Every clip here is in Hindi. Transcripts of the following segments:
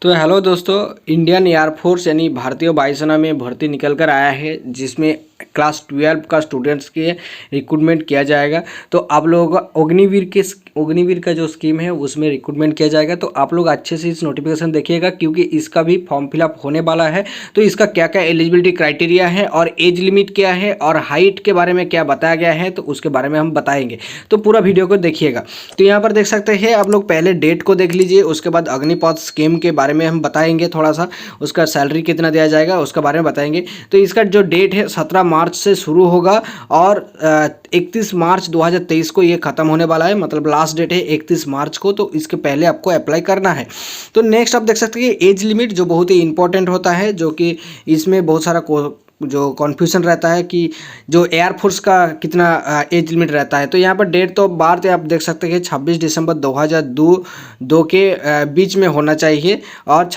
तो हेलो दोस्तों, इंडियन एयरफोर्स यानी भारतीय वायुसेना में भर्ती निकल कर आया है, जिसमें क्लास 12 का स्टूडेंट्स के रिक्रूटमेंट किया जाएगा। तो आप लोगों का अग्निवीर का जो स्कीम है उसमें रिक्रूटमेंट किया जाएगा। तो आप लोग अच्छे से इस नोटिफिकेशन देखिएगा, क्योंकि इसका भी फॉर्म फिलअप होने वाला है। तो इसका क्या क्या एलिजिबिलिटी क्राइटेरिया है और एज लिमिट क्या है और हाइट के बारे में क्या बताया गया है, तो उसके बारे में हम बताएंगे। तो पूरा वीडियो को देखिएगा। तो यहाँ पर देख सकते हैं आप लोग, पहले डेट को देख लीजिए, उसके बाद अग्निपथ स्कीम के बारे में हम बताएंगे थोड़ा सा, उसका सैलरी कितना दिया जाएगा उसके बारे में बताएंगे। तो इसका जो डेट है 17 मार्च से शुरू होगा और 31 मार्च 2023 को ये खत्म होने वाला है, मतलब लास्ट डेट है 31 मार्च को। तो इसके पहले आपको अप्लाई करना है। तो नेक्स्ट आप देख सकते हैं एज लिमिट, जो बहुत ही इंपॉर्टेंट होता है, जो कि इसमें बहुत सारा जो कन्फ्यूजन रहता है कि जो एयरफोर्स का कितना एज लिमिट रहता है। तो यहाँ पर डेट तो बार आप देख सकते हैं 26 दिसंबर 2002 के बीच में होना चाहिए, और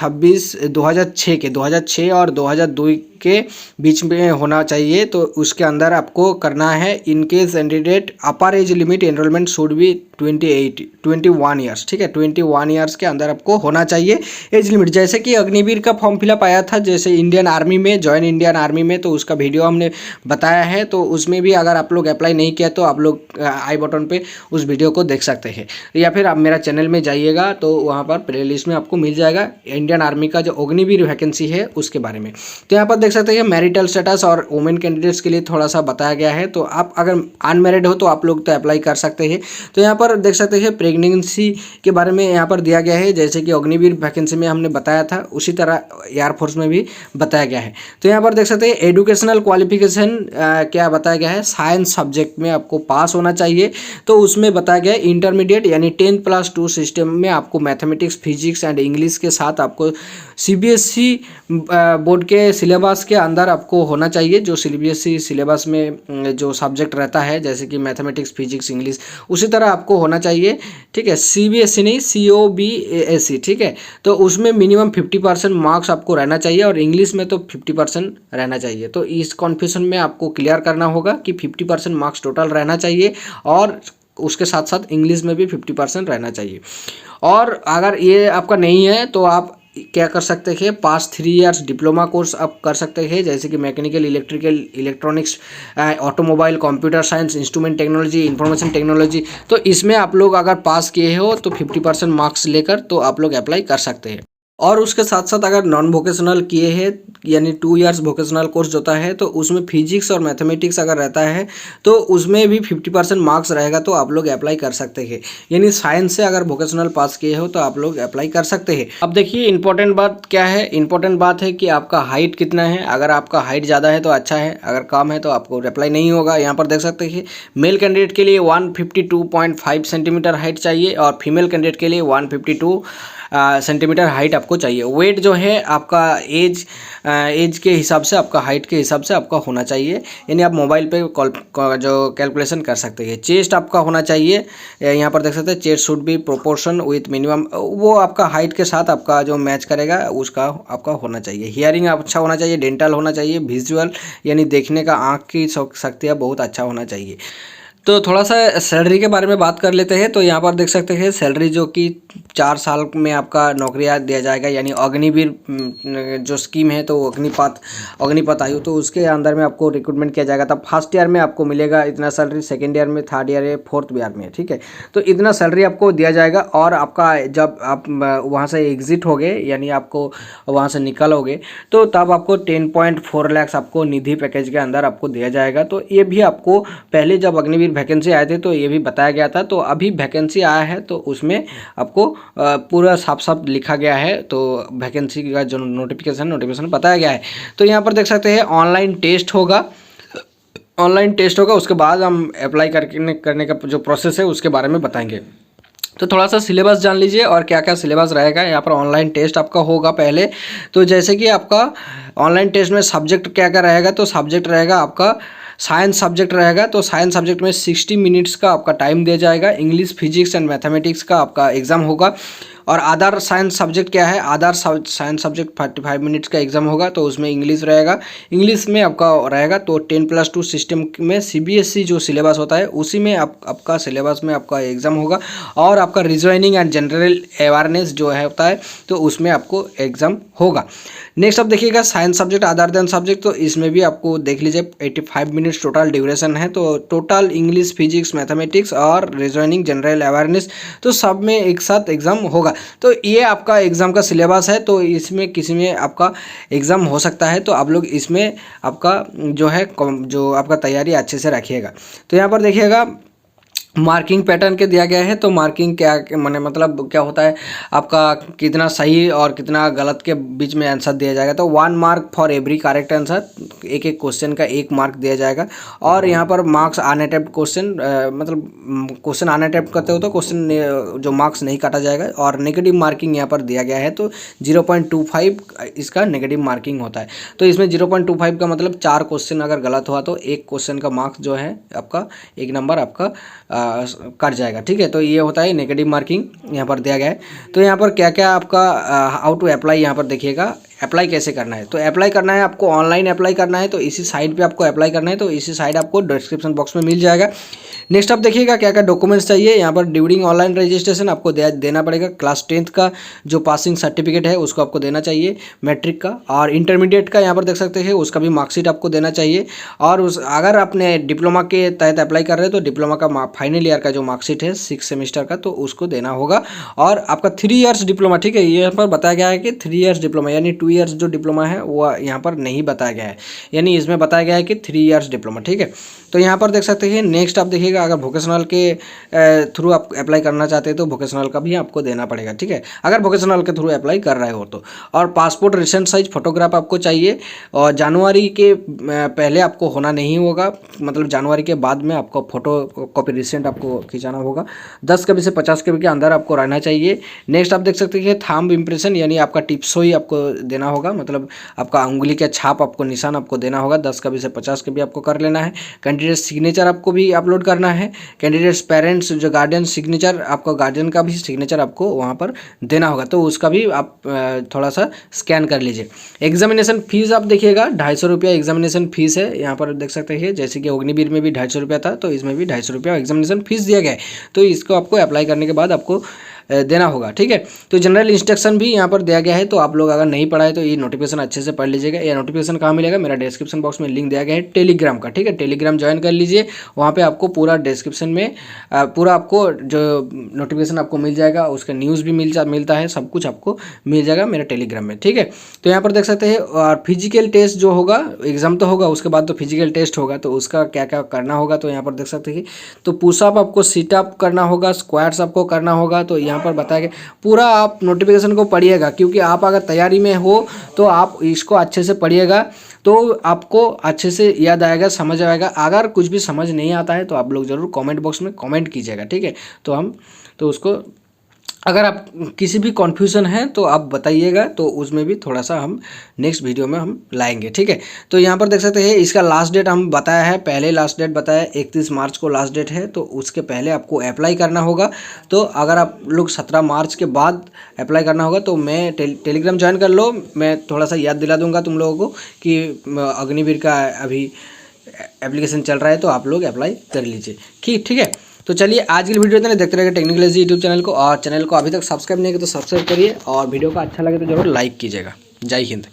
2006 और 2002 के बीच में होना चाहिए। तो उसके अंदर आपको करना है। In case candidate upper age limit enrolment should be 21 years, ठीक है, 21 ईयर्स के अंदर आपको होना चाहिए एज लिमिट। जैसे कि अग्निवीर का फॉर्म फिलअप आया था, जैसे इंडियन आर्मी में, जॉइन इंडियन आर्मी में, तो उसका वीडियो हमने बताया है। तो उसमें भी अगर आप लोग अप्लाई नहीं किया तो आप लोग आई बटन पे उस वीडियो को देख सकते हैं, या फिर आप मेरा चैनल में जाइएगा तो वहाँ पर प्ले लिस्ट में आपको मिल जाएगा इंडियन आर्मी का जो अग्निवीर वैकेंसी है उसके बारे में। तो यहाँ पर देख सकते हैं मैरिटल स्टेटस और वुमेन कैंडिडेट्स के लिए थोड़ा सा बताया गया है। तो आप अगर अनमैरिड हो तो आप लोग तो अप्लाई कर सकते हैं। तो यहाँ पर देख सकते हैं प्रेगनेंसी के बारे में यहाँ पर दिया गया है, जैसे कि अग्निवीर वैकेंसी में हमने बताया था उसी तरह एयरफोर्स में भी बताया गया है। तो यहाँ पर देख सकते हैं एजुकेशनल क्वालिफिकेशन क्या बताया गया है, साइंस सब्जेक्ट में आपको पास होना चाहिए। तो उसमें बताया गया है इंटरमीडिएट यानी 10+2 सिस्टम में आपको मैथमेटिक्स, फिजिक्स एंड इंग्लिश के साथ आपको CBSE बोर्ड के सिलेबस के अंदर आपको होना चाहिए। जो CBSE सिलेबस में जो सब्जेक्ट रहता है, जैसे कि मैथमेटिक्स, फिजिक्स, इंग्लिश, उसी तरह आपको होना चाहिए, ठीक है। CBSE नहीं, COBSE, ठीक है। तो उसमें मिनिमम 50% मार्क्स आपको रहना चाहिए, और इंग्लिश में तो 50% रहना चाहिए। तो इस कन्फ्यूजन में आपको क्लियर करना होगा कि 50% मार्क्स टोटल रहना चाहिए, और उसके साथ साथ इंग्लिश में भी 50% रहना चाहिए। और अगर ये आपका नहीं है तो आप क्या कर सकते हैं, पास 3 इयर्स डिप्लोमा कोर्स आप कर सकते हैं, जैसे कि mechanical, electrical, electronics, automobile, computer science, instrument technology, information technology. तो इसमें आप लोग अगर पास किए हो तो 50% मार्क्स लेकर तो आप लोग अप्लाई कर सकते हैं। और उसके साथ साथ अगर नॉन वोकेशनल किए हैं, यानी 2 इयर्स वोकेशनल कोर्स होता है, तो उसमें फिजिक्स और मैथमेटिक्स अगर रहता है तो उसमें भी 50% मार्क्स रहेगा, तो आप लोग अप्लाई कर सकते हैं। यानी साइंस से अगर वोकेशनल पास किए हो तो आप लोग अप्लाई कर सकते हैं। अब देखिए इंपॉर्टेंट बात क्या है, इंपॉर्टेंट बात है कि आपका हाइट कितना है। अगर आपका हाइट ज़्यादा है तो अच्छा है, अगर कम है तो आपको अप्लाई नहीं होगा। यहाँ पर देख सकते हैं मेल कैंडिडेट के लिए 152.5 सेंटीमीटर हाइट चाहिए, और फीमेल कैंडिडेट के लिए 152 सेंटीमीटर हाइट आपको चाहिए। वेट जो है आपका एज के हिसाब से, आपका हाइट के हिसाब से आपका होना चाहिए, यानी आप मोबाइल पे जो कैलकुलेशन कर सकते हैं। चेस्ट आपका होना चाहिए, यहाँ पर देख सकते हैं chest should be proportion with minimum, वो आपका हाइट के साथ आपका जो मैच करेगा उसका आपका होना चाहिए। हियरिंग अच्छा होना चाहिए, डेंटल होना चाहिए, विजुअल यानी देखने का आँख की शक्तियाँ बहुत अच्छा होना चाहिए। तो थोड़ा सा सैलरी के बारे में बात कर लेते हैं। तो यहाँ पर देख सकते हैं सैलरी जो कि 4 साल में आपका नौकरियाँ दिया जाएगा, यानी अग्निवीर जो स्कीम है, तो अग्निपथ आयु, तो उसके अंदर में आपको रिक्रूटमेंट किया जाएगा। तब फर्स्ट ईयर में आपको मिलेगा इतना सैलरी, सेकेंड ईयर में, थर्ड ईयर में, फोर्थ ईयर में, ठीक है। तो इतना सैलरी आपको दिया जाएगा। और आपका जब आप वहाँ से एग्जिट हो गए, यानी आपको वहाँ से निकलोगे, तो तब आपको 10.4 लाख आपको निधि पैकेज के अंदर आपको दिया जाएगा। तो ये भी आपको पहले जब अग्निवीर वैकेंसी आए थे तो ये भी बताया गया था। तो अभी वैकेंसी आया है तो उसमें आपको पूरा साफ साफ लिखा गया है। तो वैकेंसी का जो नोटिफिकेशन बताया गया है। तो यहाँ पर देख सकते हैं ऑनलाइन टेस्ट होगा, उसके बाद हम अप्लाई करने का जो प्रोसेस है उसके बारे में बताएंगे। तो थोड़ा सा सिलेबस जान लीजिए और क्या क्या सिलेबस रहेगा। यहाँ पर ऑनलाइन टेस्ट आपका होगा पहले। तो जैसे कि आपका ऑनलाइन टेस्ट में सब्जेक्ट क्या क्या रहेगा, तो सब्जेक्ट रहेगा आपका साइंस सब्जेक्ट रहेगा। तो साइंस सब्जेक्ट में 60 मिनट्स का आपका टाइम दिया जाएगा। इंग्लिश, फिजिक्स एंड मैथमेटिक्स का आपका एग्जाम होगा। और अदर साइंस सब्जेक्ट क्या है, अदर साइंस सब्जेक्ट 45 मिनट्स का एग्जाम होगा, तो उसमें इंग्लिश रहेगा, इंग्लिश में आपका रहेगा। तो 10+2 सिस्टम में CBSE जो सिलेबस होता है उसी में आपका सिलेबस में आपका एग्जाम होगा। और आपका रीजनिंग एंड जनरल अवेयरनेस जो है होता है तो उसमें आपको एग्जाम होगा। नेक्स्ट आप देखिएगा science subject other than subject, तो इसमें भी आपको देख लीजिए 85 मिनट्स टोटल ड्यूरेशन है। तो टोटल इंग्लिश, फिजिक्स, मैथमेटिक्स और रीजनिंग, जनरल अवेयरनेस, तो सब में एक साथ एग्जाम होगा। तो ये आपका एग्जाम का सिलेबस है, तो इसमें किसी में आपका एग्जाम हो सकता है, तो आप लोग इसमें आपका जो है जो आपका तैयारी अच्छे से रखिएगा। तो यहाँ पर देखिएगा मार्किंग पैटर्न के दिया गया है। तो मार्किंग क्या मतलब क्या होता है, आपका कितना सही और कितना गलत के बीच में आंसर दिया जाएगा। तो 1 mark for every correct answer, एक क्वेश्चन का 1 मार्क दिया जाएगा। और यहाँ पर मार्क्स अनअटेम्प्ट क्वेश्चन, मतलब क्वेश्चन अनअटेम्प्ट करते हो तो क्वेश्चन जो मार्क्स नहीं काटा जाएगा। और नेगेटिव मार्किंग यहाँ पर दिया गया है, तो 0.25 इसका नेगेटिव मार्किंग होता है। तो इसमें 0.25 का मतलब 4 क्वेश्चन अगर गलत हुआ तो 1 क्वेश्चन का मार्क्स जो है आपका 1 नंबर आपका कट जाएगा। ठीक है, तो ये होता है नेगेटिव मार्किंग, यहाँ पर दिया गया है। तो यहाँ पर क्या क्या आपका हाउ टू अप्लाई, यहाँ पर देखिएगा अप्लाई कैसे करना है। तो अप्लाई करना है आपको, ऑनलाइन अप्लाई करना है, तो इसी साइट पे आपको अप्लाई करना है। तो इसी साइट आपको डिस्क्रिप्शन बॉक्स में मिल जाएगा। नेक्स्ट आप देखिएगा क्या क्या डॉक्यूमेंट्स चाहिए। यहाँ पर ड्यूरिंग ऑनलाइन रजिस्ट्रेशन आपको देना पड़ेगा क्लास 10th का जो पासिंग सर्टिफिकेट है उसको आपको देना चाहिए, मैट्रिक का। और इंटरमीडिएट का यहाँ पर देख सकते हैं उसका भी मार्कशीट आपको देना चाहिए। और अगर आपने डिप्लोमा के तहत अप्लाई कर रहे हो तो डिप्लोमा का फाइनल ईयर का जो मार्कशीट है 6 सेमेस्टर का, तो उसको देना होगा। और आपका 3 इयर्स डिप्लोमा, ठीक है, यहाँ पर बताया गया है कि 3 इयर्स डिप्लोमा, यानी 2 इयर्स जो डिप्लोमा है वो यहाँ पर नहीं बताया गया है, यानी इसमें बताया गया है कि 3 इयर्स डिप्लोमा। ठीक है, तो यहाँ पर देख सकते हैं। नेक्स्ट आप देखिएगा अगर वोकेशनल के थ्रू आप अप्लाई करना चाहते हैं तो वोकेशनल का भी आपको देना पड़ेगा। ठीक है, अगर वोकेशनल के थ्रू अप्लाई कर रहे हो तो। और पासपोर्ट रिसेंट साइज फोटोग्राफ आपको चाहिए, और जनवरी के पहले आपको होना नहीं होगा, मतलब जनवरी के बाद में आपको फोटो कॉपी रिसेंट आपको खिंचाना होगा। 10 कभी से 50 कभी के अंदर आपको रहना चाहिए। नेक्स्ट आप देख सकते हैं थंब इम्प्रेशन, यानी आपका टिप्सो ही आपको देना होगा, मतलब आपका उंगली का छाप आपको निशान आपको देना होगा। 10 कभी से 50 कभी आपको कर लेना है। कैंडिडेट सिग्नेचर आपको भी अपलोड करना है। कैंडिडेट्स पेरेंट्स जो गार्जियन सिग्नेचर, आपको गार्जियन का भी सिग्नेचर आपको वहाँ पर देना होगा, तो उसका भी आप थोड़ा सा स्कैन कर लीजिए। एग्जामिनेशन फीस आप देखिएगा 250 रुपया एग्जामिनेशन फीस है। यहाँ पर देख सकते हैं जैसे कि अग्निवीर में भी 250 रुपया था, तो इसमें भी 250 रुपया एग्जामिनेशन फीस दिया गया है। तो इसको आपको अप्लाई करने के बाद आपको देना होगा। ठीक है, तो जनरल इंस्ट्रक्शन भी यहाँ पर दिया गया है। तो आप लोग अगर नहीं पढ़ा है तो ये नोटिफिकेशन अच्छे से पढ़ लीजिएगा। ये नोटिफिकेशन कहाँ मिलेगा, मेरा डिस्क्रिप्शन बॉक्स में लिंक दिया गया है टेलीग्राम का। ठीक है, टेलीग्राम ज्वाइन कर लीजिए, वहाँ पे आपको पूरा डिस्क्रिप्शन में पूरा आपको जो नोटिफिकेशन आपको मिल जाएगा, उसका न्यूज़ भी मिलता है, सब कुछ आपको मिल जाएगा मेरा टेलीग्राम में। ठीक है, तो यहाँ पर देख सकते हैं। और फिजिकल टेस्ट जो होगा, एग्जाम तो होगा, उसके बाद तो फिजिकल टेस्ट होगा, तो उसका क्या क्या करना होगा तो यहाँ पर देख सकते हैं। तो पुशअप आपको सीटअप करना होगा, स्क्वाट्स आपको करना होगा। तो यहाँ पर बताया गया, पूरा आप नोटिफिकेशन को पढ़िएगा, क्योंकि आप अगर तैयारी में हो तो आप इसको अच्छे से पढ़िएगा, तो आपको अच्छे से याद आएगा, समझ आएगा। अगर कुछ भी समझ नहीं आता है तो आप लोग ज़रूर कमेंट बॉक्स में कमेंट कीजिएगा। ठीक है, तो उसको अगर आप किसी भी कन्फ्यूज़न है तो आप बताइएगा, तो उसमें भी थोड़ा सा हम नेक्स्ट वीडियो में हम लाएंगे। ठीक है, तो यहाँ पर देख सकते हैं इसका लास्ट डेट हम बताया है, पहले लास्ट डेट बताया 31 मार्च को लास्ट डेट है। तो उसके पहले आपको अप्लाई करना होगा। तो अगर आप लोग 17 मार्च के बाद अप्लाई करना होगा तो मैं टेलीग्राम ज्वाइन कर लो, मैं थोड़ा सा याद दिला दूँगा तुम लोगों को कि अग्निवीर का अभी एप्लीकेशन चल रहा है, तो आप लोग अप्लाई कर लीजिए। ठीक है, तो चलिए आज की वीडियो इतने, देखते रहेगा टेक्निकल एजी यूट्यूब चैनल को। और चैनल को अभी तक सब्सक्राइब नहीं किया तो सब्सक्राइब करिए, और वीडियो का अच्छा लगे तो जरूर लाइक कीजिएगा। जय हिंद।